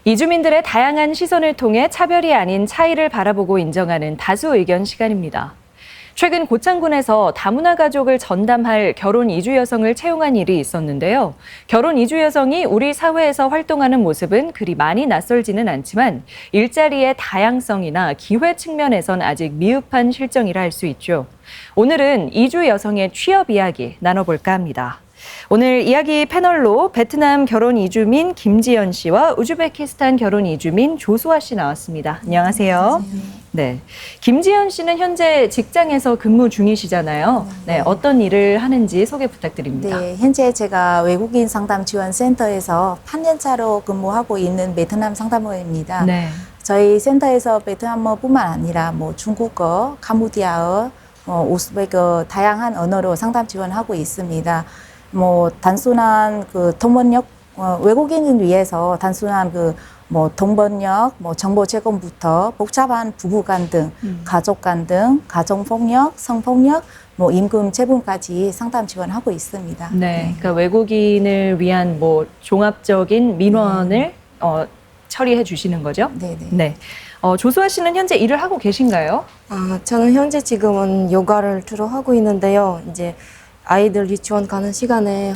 이주민들의 다양한 시선을 통해 차별이 아닌 차이를 바라보고 인정하는 다수 의견 시간입니다. 최근 고창군에서 다문화 가족을 전담할 결혼 이주 여성을 채용한 일이 있었는데요. 결혼 이주 여성이 우리 사회에서 활동하는 모습은 그리 많이 낯설지는 않지만 일자리의 다양성이나 기회 측면에선 아직 미흡한 실정이라 할 수 있죠. 오늘은 이주 여성의 취업 이야기 나눠볼까 합니다. 오늘 이야기 패널로 베트남 결혼 이주민 김지연 씨와 우즈베키스탄 결혼 이주민 조수아 씨 나왔습니다. 안녕하세요. 네, 김지연 씨는 현재 직장에서 근무 중이시잖아요. 네, 어떤 일을 하는지 소개 부탁드립니다. 네, 현재 제가 외국인 상담 지원 센터에서 8년차로 근무하고 있는 베트남 상담원입니다. 네. 저희 센터에서 베트남어뿐만 아니라 중국어, 캄보디아어, 우즈베크 다양한 언어로 상담 지원하고 있습니다. 단순한 통번역, 외국인을 위해서 단순한 통번역, 정보 제공부터 복잡한 부부간 등, 가족간 등, 가정폭력, 성폭력, 임금 체불까지 상담 지원하고 있습니다. 네, 그러니까 외국인을 위한 종합적인 민원을 처리해 주시는 거죠? 네네. 네. 조수아 씨는 현재 일을 하고 계신가요? 저는 현재 지금은 요가를 주로 하고 있는데요. 이제 아이들 유치원 가는 시간에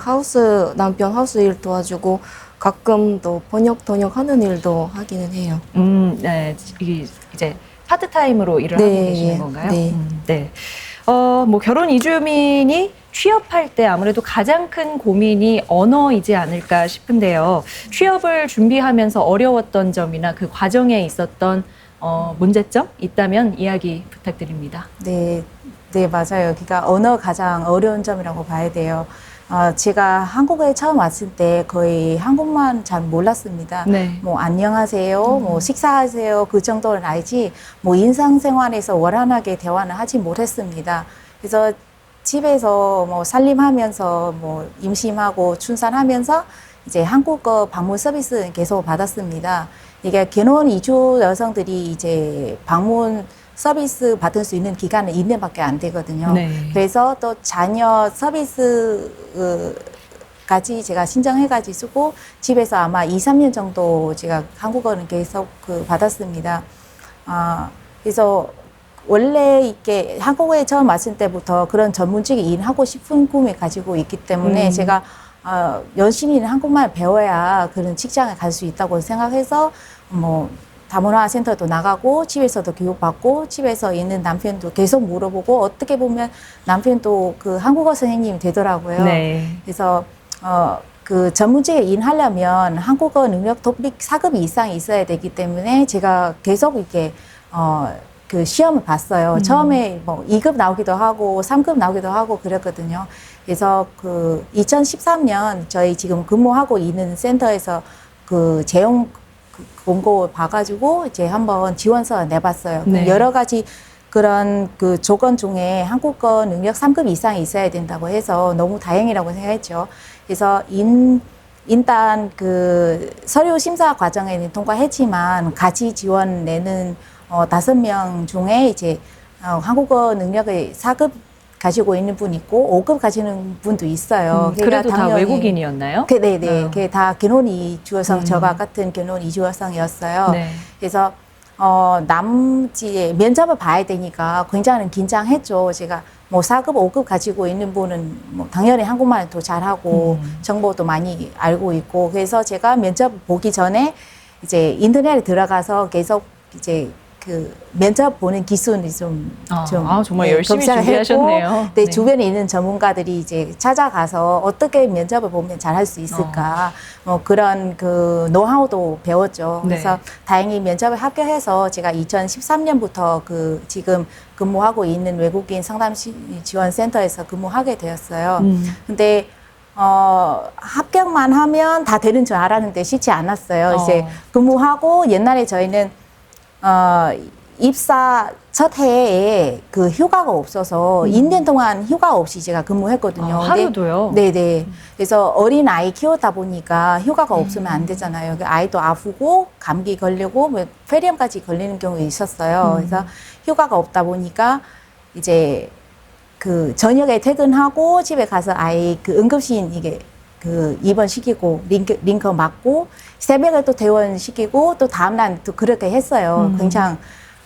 남편 하우스 일 도와주고 가끔 또 번역, 통역하는 일도 하기는 해요. 네. 이제 파트타임으로 일을 하고 계시는 건가요? 네. 네. 결혼 이주민이 취업할 때 아무래도 가장 큰 고민이 언어이지 않을까 싶은데요. 취업을 준비하면서 어려웠던 점이나 그 과정에 있었던 문제점 있다면 이야기 부탁드립니다. 네, 맞아요. 그러니까 언어 가장 어려운 점이라고 봐야 돼요. 제가 한국에 처음 왔을 때 거의 한국말 잘 몰랐습니다. 네. 안녕하세요, 식사하세요 그 정도는 알지 일상생활에서 원활하게 대화는 하지 못했습니다. 그래서 집에서 살림하면서 임신하고 출산하면서 이제 한국어 방문 서비스 계속 받았습니다. 이게 결혼 이주 여성들이 이제 방문 서비스 받을 수 있는 기간은 2년밖에 안 되거든요. 네. 그래서 또 자녀 서비스까지 제가 신청해가지고 집에서 아마 2, 3년 정도 제가 한국어는 계속 받았습니다. 그래서 원래 이렇게 한국에 처음 왔을 때부터 그런 전문직에 일하고 싶은 꿈을 가지고 있기 때문에 제가 열심히 한국말 배워야 그런 직장에 갈 수 있다고 생각해서 다문화 센터도 나가고 집에서도 교육받고 집에서 있는 남편도 계속 물어보고 어떻게 보면 남편도 한국어 선생님이 되더라고요. 네. 그래서 전문직에 일하려면 한국어 능력 토픽 4급 이상이 있어야 되기 때문에 제가 계속 이렇게 시험을 봤어요. 처음에 2급 나오기도 하고 3급 나오기도 하고 그랬거든요. 그래서 2013년 저희 지금 근무하고 있는 센터에서 채용 공고 봐가지고 이제 한번 지원서 내봤어요. 네. 여러 가지 그런 조건 중에 한국어 능력 3급 이상이 있어야 된다고 해서 너무 다행이라고 생각했죠. 그래서 일단 서류 심사 과정에는 통과했지만 같이 지원 내는 5명 중에 이제 한국어 능력을 4급 가지고 있는 분 있고 5급 가지는 분도 있어요. 그래도 다 외국인이었나요? 네네. 그게 다 결혼 이주 여성, 저와 같은 결혼 이주 여성이었어요. 네. 그래서 면접을 봐야 되니까 굉장히 긴장했죠. 제가 4급, 5급 가지고 있는 분은 당연히 한국말도 잘하고 정보도 많이 알고 있고 그래서 제가 면접 보기 전에 이제 인터넷에 들어가서 계속 이제 면접 보는 기술이 정말 열심히 준비하셨네요. 네, 주변에 있는 전문가들이 이제 찾아가서 어떻게 면접을 보면 잘할 수 있을까 그런 노하우도 배웠죠. 네. 그래서 다행히 면접을 합격해서 제가 2013년부터 지금 근무하고 있는 외국인 상담 지원 센터에서 근무하게 되었어요. 근데 합격만 하면 다 되는 줄 알았는데 쉽지 않았어요. 이제 근무하고 옛날에 저희는 입사 첫 해에 휴가가 없어서 2년 동안 휴가 없이 제가 근무했거든요. 하루도요? 네네. 그래서 어린 아이 키우다 보니까 휴가가 없으면 안 되잖아요. 아이도 아프고 감기 걸리고 폐렴까지 걸리는 경우가 있었어요. 그래서 휴가가 없다 보니까 이제 저녁에 퇴근하고 집에 가서 아이 응급실 그 입원시키고 링크 맞고 새벽에 또 퇴원시키고 또 다음날 또 그렇게 했어요. 굉장히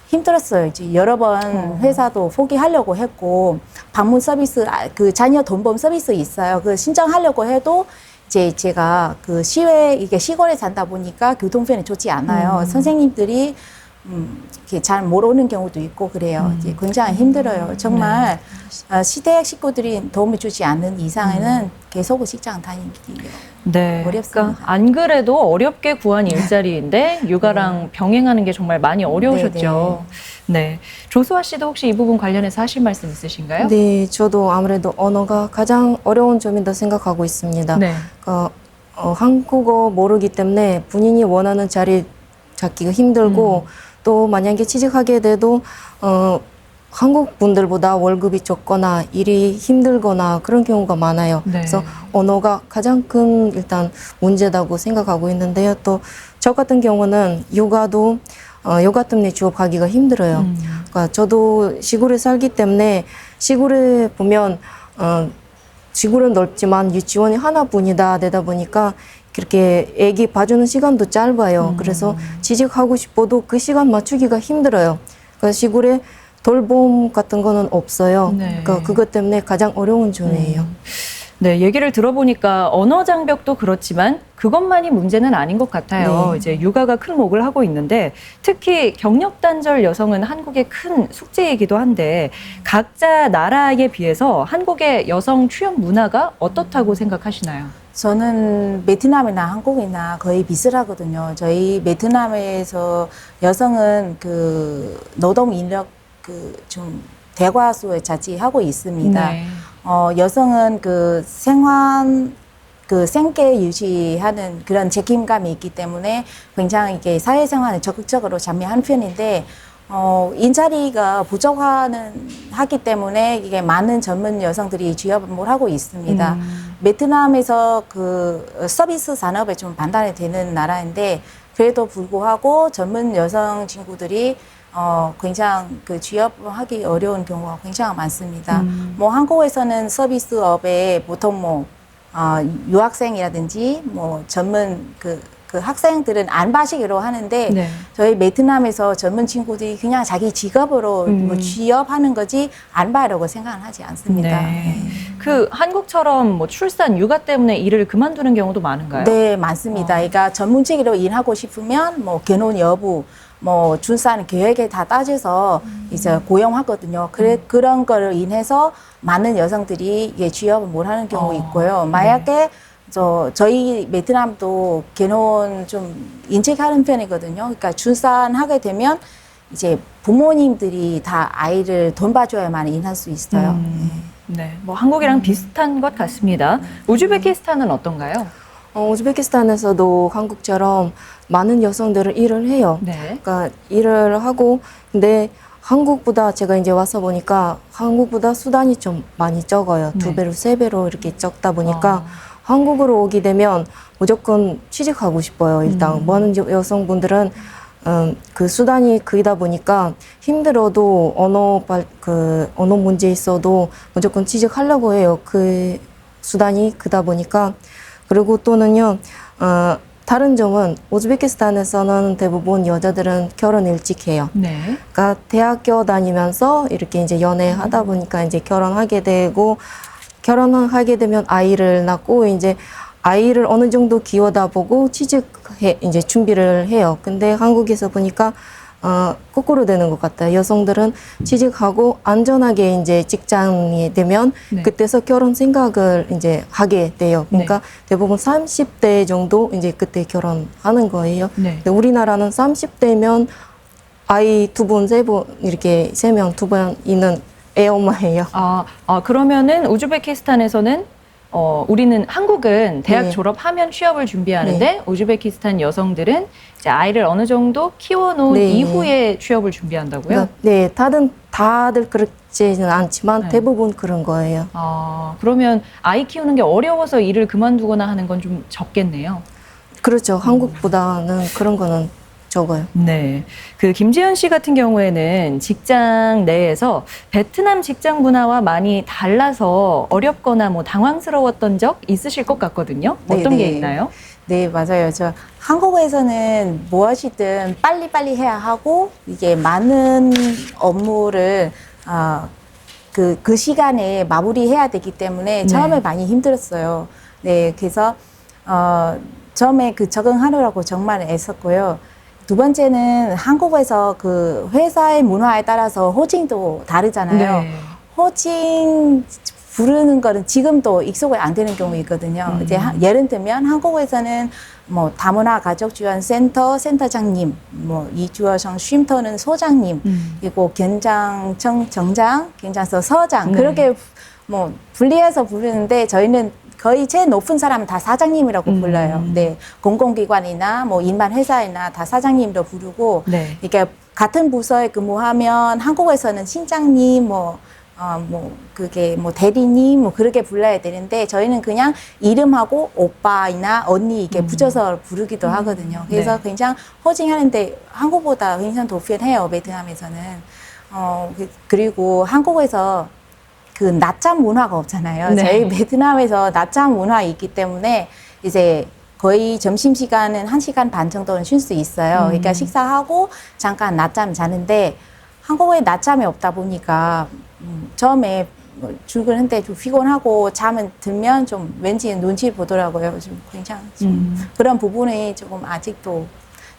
힘들었어요. 이제 여러 번 회사도 포기하려고 했고 방문 서비스 그 자녀 돌봄 서비스 있어요. 그 신청하려고 해도 이제 제가 그 이게 시골에 산다 보니까 교통편이 좋지 않아요. 선생님들이 이렇게 잘 모르는 경우도 있고 그래요. 이제 굉장히 힘들어요. 정말 시댁 식구들이 도움을 주지 않는 이상에는 계속 직장 다니기 네. 어렵습니다. 그러니까 안 그래도 어렵게 구한 일자리인데 육아랑 병행하는 게 정말 많이 어려우셨죠. 네. 조수아 씨도 혹시 이 부분 관련해서 하실 말씀 있으신가요? 네, 저도 아무래도 언어가 가장 어려운 점이다 생각하고 있습니다. 네. 한국어 모르기 때문에 본인이 원하는 자리 잡기가 힘들고 또 만약에 취직하게 돼도 한국 분들보다 월급이 적거나 일이 힘들거나 그런 경우가 많아요. 네. 그래서 언어가 가장 큰 일단 문제다고 생각하고 있는데요. 또 저 같은 경우는 육아 때문에 취업하기가 힘들어요. 그러니까 저도 시골에 살기 때문에 시골에 보면 시골은 넓지만 유치원이 하나뿐이다 되다 보니까 그렇게 애기 봐주는 시간도 짧아요. 그래서 취직하고 싶어도 그 시간 맞추기가 힘들어요. 그러니까 시골에 돌봄 같은 거는 없어요. 네. 그러니까 그것 때문에 가장 어려운 점이에요. 네, 얘기를 들어보니까 언어 장벽도 그렇지만 그것만이 문제는 아닌 것 같아요. 네. 이제 육아가 큰 몫을 하고 있는데 특히 경력 단절 여성은 한국의 큰 숙제이기도 한데 각자 나라에 비해서 한국의 여성 취업 문화가 어떻다고 생각하시나요? 저는 베트남이나 한국이나 거의 비슷하거든요. 저희 베트남에서 여성은 그 노동 인력 그 좀 대과수에 차지하고 있습니다. 네. 여성은 그 생계 유지하는 그런 책임감이 있기 때문에 굉장히 이게 사회생활에 적극적으로 참여하는 편인데, 인자리가 하기 때문에 이게 많은 젊은 여성들이 취업을 하고 있습니다. 베트남에서 그 서비스 산업에 좀 반반이 되는 나라인데, 그래도 불구하고 젊은 여성 친구들이 굉장히 그 취업하기 어려운 경우가 굉장히 많습니다. 뭐 한국에서는 서비스업에 보통 뭐 유학생이라든지 뭐 전문 그 학생들은 알바식으로 하는데 네. 저희 베트남에서 젊은 친구들이 그냥 자기 직업으로 뭐 취업하는 거지 알바라고 생각은 하지 않습니다. 네. 그 한국처럼 뭐 출산, 육아 때문에 일을 그만두는 경우도 많은가요? 네, 많습니다. 그러니까 전문직으로 일하고 싶으면 뭐 결혼 여부, 뭐 출산 계획에 다 따져서 이제 고용하거든요. 그런 거를 인해서 많은 여성들이 취업을 못 하는 경우 있고요. 만약에 저희 베트남도 결혼 좀 인책하는 편이거든요. 그러니까 출산하게 되면 이제 부모님들이 다 아이를 돌봐줘야만 일할 수 있어요. 네. 뭐 한국이랑 비슷한 것 같습니다. 우즈베키스탄은 어떤가요? 우즈베키스탄에서도 한국처럼 많은 여성들은 일을 해요. 네. 그러니까 일을 하고, 근데 한국보다 제가 이제 와서 보니까 한국보다 수단이 좀 많이 적어요. 네. 2배로, 3배로 이렇게 적다 보니까 한국으로 오게 되면 무조건 취직하고 싶어요. 일단 많은 여성분들은 그 수단이 크다 보니까 힘들어도 언어 문제 있어도 무조건 취직하려고 해요. 그 수단이 크다 보니까. 그리고 또는요, 다른 점은 우즈베키스탄에서는 대부분 여자들은 결혼 일찍 해요. 네. 그러니까 대학교 다니면서 이렇게 이제 연애하다 보니까 이제 결혼하게 되고, 결혼하게 되면 아이를 낳고 이제 아이를 어느 정도 키워다 보고 이제 준비를 해요. 근데 한국에서 보니까 거꾸로 되는 것 같아요. 여성들은 취직하고 안전하게 이제 직장이 되면 네. 그때서 결혼 생각을 이제 하게 돼요. 그러니까 대부분 30대 정도 이제 그때 결혼하는 거예요. 네. 근데 우리나라는 30대면 아이 2분, 3분 이렇게 3명, 2번 있는 애엄마예요. 그러면은 우즈베키스탄에서는 한국은 대학 네. 졸업하면 취업을 준비하는데 네. 우즈베키스탄 여성들은 이제 아이를 어느 정도 키워놓은 네. 이후에 취업을 준비한다고요? 그러니까 네, 다들 그렇지는 않지만 네. 대부분 그런 거예요. 그러면 아이 키우는 게 어려워서 일을 그만두거나 하는 건 좀 적겠네요. 그렇죠. 한국보다는 그런 거는 적어요. 네. 그 김지연 씨 같은 경우에는 직장 내에서 베트남 직장 문화와 많이 달라서 어렵거나 뭐 당황스러웠던 적 있으실 것 같거든요. 어떤 게 있나요? 네, 맞아요. 저 한국에서는 무엇이든 빨리빨리 해야 하고 이게 많은 업무를 그 시간에 마무리해야 되기 때문에 처음에 많이 힘들었어요. 네, 그래서 처음에 그 적응하느라고 정말 애썼고요. 두 번째는 한국에서 그 회사의 문화에 따라서 호칭도 다르잖아요. 네. 호칭 부르는 거는 지금도 익숙이 안 되는 경우 있거든요. 이제 예를 들면 한국에서는 뭐 다문화 가족 지원 센터장님, 뭐 이주어성 쉼터는 소장님, 그리고 견장청 정장, 견장서 서장 네. 그렇게 뭐 분리해서 부르는데 저희는 거의 제일 높은 사람은 다 사장님이라고 불러요. 네, 공공기관이나 뭐 일반 회사이나 다 사장님으로 부르고, 네. 이게 같은 부서에 근무하면 한국에서는 신장님 그게 뭐 대리님 뭐 그렇게 불러야 되는데 저희는 그냥 이름하고 오빠이나 언니 이렇게 붙여서 부르기도 하거든요. 그래서 네. 굉장히 호칭하는데 한국보다 굉장히 더 편해요, 베트남에서는. 그리고 한국에서 그 낮잠 문화가 없잖아요. 네. 저희 베트남에서 낮잠 문화 있기 때문에 이제 거의 점심시간은 1시간 반 정도는 쉴 수 있어요. 그러니까 식사하고 잠깐 낮잠 자는데 한국에 낮잠이 없다 보니까 처음에 출근할 좀 피곤하고 잠은 들면 좀 왠지 눈치 보더라고요. 좀 굉장히 좀 그런 부분이 조금 아직도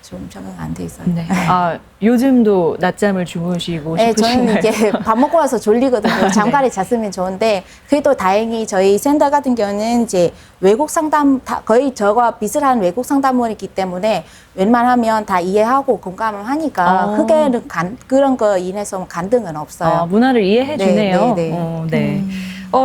좀 적응 안 돼 있어요. 네. 아, 요즘도 낮잠을 주무시고 네, 싶으신가요? 저는 이제 밥 먹고 와서 졸리거든요. 잠깐에 잤으면 좋은데, 그래도 다행히 저희 센터 같은 경우는 이제 외국 상담, 거의 저와 비슷한 외국 상담원이기 때문에 웬만하면 다 이해하고 공감을 하니까 크게는 그런 거 인해서 간등은 없어요. 문화를 이해해 주네요. 네, 네. 네.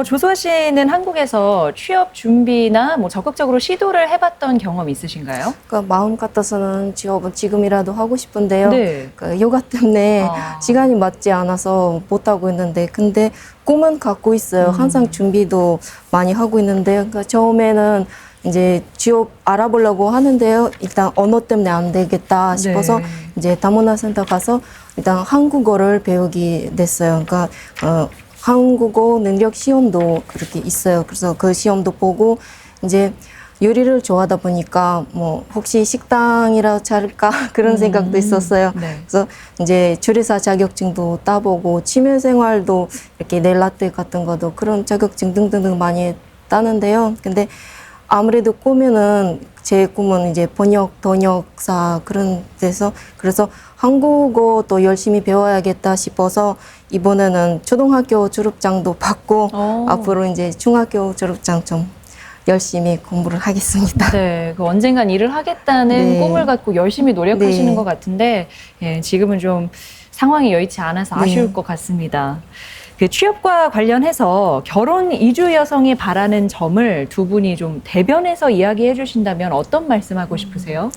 조수아 씨는 한국에서 취업 준비나 뭐 적극적으로 시도를 해봤던 경험 있으신가요? 그러니까 마음 같아서는 취업은 지금이라도 하고 싶은데요. 네. 그 요가 때문에 시간이 맞지 않아서 못 하고 있는데, 근데 꿈은 갖고 있어요. 항상 준비도 많이 하고 있는데, 그러니까 처음에는 이제 취업 알아보려고 하는데요. 일단 언어 때문에 안 되겠다 싶어서 네. 이제 다문화센터 가서 일단 한국어를 배우게 됐어요. 그러니까 한국어 능력 시험도 그렇게 있어요. 그래서 그 시험도 보고 이제 요리를 좋아하다 보니까 뭐 혹시 식당이라 차릴까 그런 생각도 있었어요. 네. 그래서 이제 조리사 자격증도 따보고 취미생활도 이렇게 네일아트 같은 것도 그런 자격증 등등등 많이 따는데요. 근데 아무래도 꿈에는 제 꿈은 이제 번역사 그런 데서 그래서 한국어도 열심히 배워야겠다 싶어서 이번에는 초등학교 졸업장도 받고 앞으로 이제 중학교 졸업장 좀 열심히 공부를 하겠습니다. 네, 그 언젠간 일을 하겠다는 네. 꿈을 갖고 열심히 노력하시는 네. 것 같은데, 예, 지금은 좀 상황이 여의치 않아서 아쉬울 네. 것 같습니다. 그 취업과 관련해서 결혼 이주 여성이 바라는 점을 두 분이 좀 대변해서 이야기해 주신다면 어떤 말씀하고 싶으세요?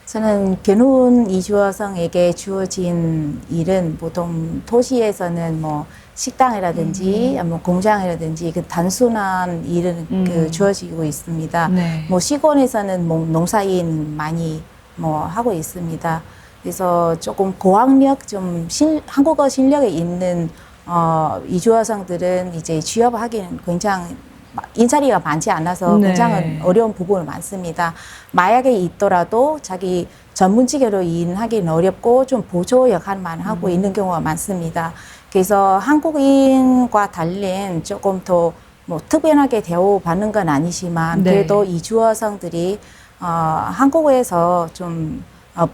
저는 결혼 이주 여성에게 주어진 일은 보통 도시에서는 뭐 식당이라든지 뭐 공장이라든지 그 단순한 일은 그 주어지고 있습니다. 네. 뭐 시골에서는 뭐 농사일 많이 뭐 하고 있습니다. 그래서 조금 고학력 한국어 실력이 있는 이주 여성들은 이제 취업하기는 굉장히 인사리가 많지 않아서 네. 굉장히 어려운 부분이 많습니다. 만약에 있더라도 자기 전문직으로 일하기는 어렵고 좀 보조 역할만 하고 있는 경우가 많습니다. 그래서 한국인과 달린 조금 더 뭐 특별하게 대우받는 건 아니지만 네. 그래도 이주 여성들이 한국에서 좀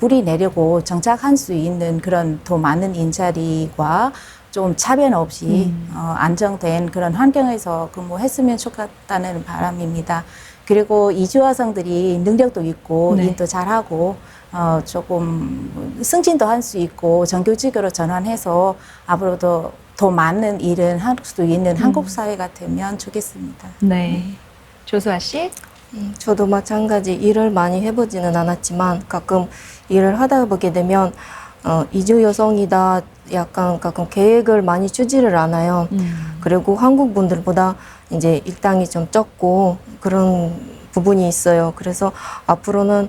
뿌리 내리고 정착할 수 있는 그런 더 많은 일자리와 좀 차별 없이 안정된 그런 환경에서 근무했으면 좋겠다는 바람입니다. 그리고 이주 여성들이 능력도 있고 네. 일도 잘하고 조금 승진도 할 수 있고 정규직으로 전환해서 앞으로도 더 많은 일을 할 수 있는 한국 사회가 되면 좋겠습니다. 네. 조수아 씨? 저도 마찬가지 일을 많이 해보지는 않았지만 가끔 일을 하다 보게 되면 이주 여성이다 약간 가끔 계획을 많이 추지를 않아요. 그리고 한국 분들보다 이제 일당이 좀 적고 그런 부분이 있어요. 그래서 앞으로는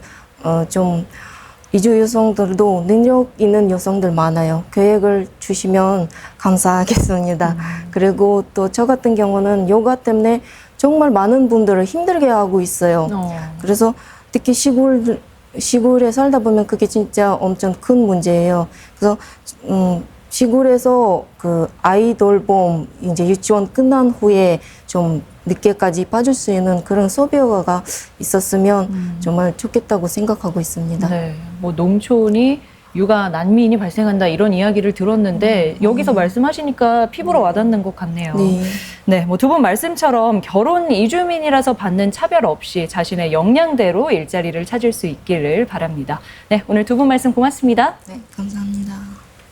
좀 이주 여성들도 능력 있는 여성들 많아요. 계획을 주시면 감사하겠습니다. 그리고 또 저 같은 경우는 요가 때문에 정말 많은 분들을 힘들게 하고 있어요. 그래서 특히 시골에 살다 보면 그게 진짜 엄청 큰 문제예요. 그래서 시골에서 그 아이 돌봄 이제 유치원 끝난 후에 좀 늦게까지 빠질 수 있는 그런 소비어가 있었으면 정말 좋겠다고 생각하고 있습니다. 네, 뭐 농촌이 육아 난민이 발생한다 이런 이야기를 들었는데 여기서 말씀하시니까 피부로 와닿는 것 같네요. 네. 네, 뭐 두 분 말씀처럼 결혼 이주민이라서 받는 차별 없이 자신의 역량대로 일자리를 찾을 수 있기를 바랍니다. 네, 오늘 두 분 말씀 고맙습니다. 네, 감사합니다.